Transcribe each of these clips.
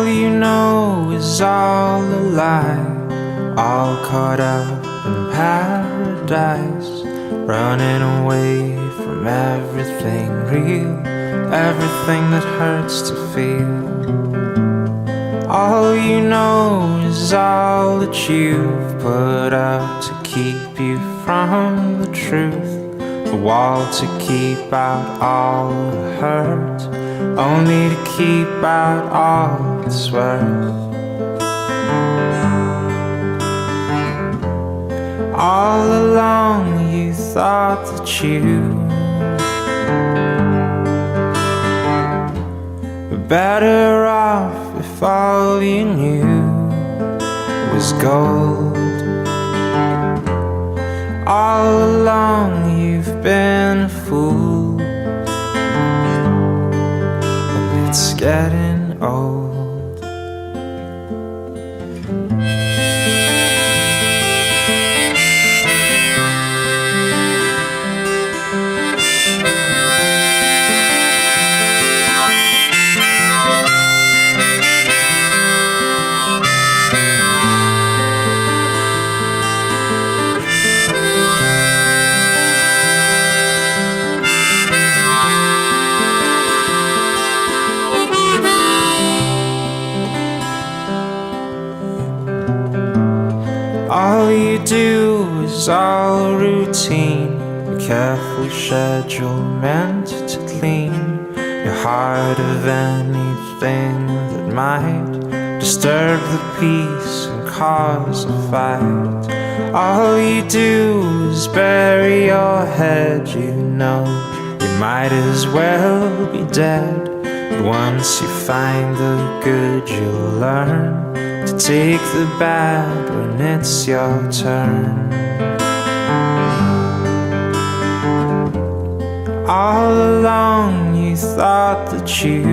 All you know is all a lie, all caught up in paradise, running away from everything real, everything that hurts to feel. All you know is all that you've put up to keep you from the truth, the wall to keep out all the hurt, only to keep out all that's worth. All along you thought that you were better off if all you knew was gold. All along you've been a fool, and it's getting old. All you do is all routine, a careful schedule meant to clean your heart of anything that might disturb the peace and cause a fight. All you do is bury your head, you know you might as well be dead. But once you find the good, you'll learn to take the bad when it's your turn. All along you thought that you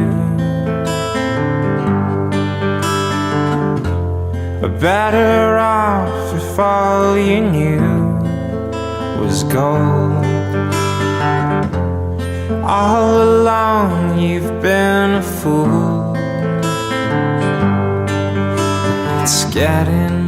were better off if all you knew was gold. All along you've been a fool, it's getting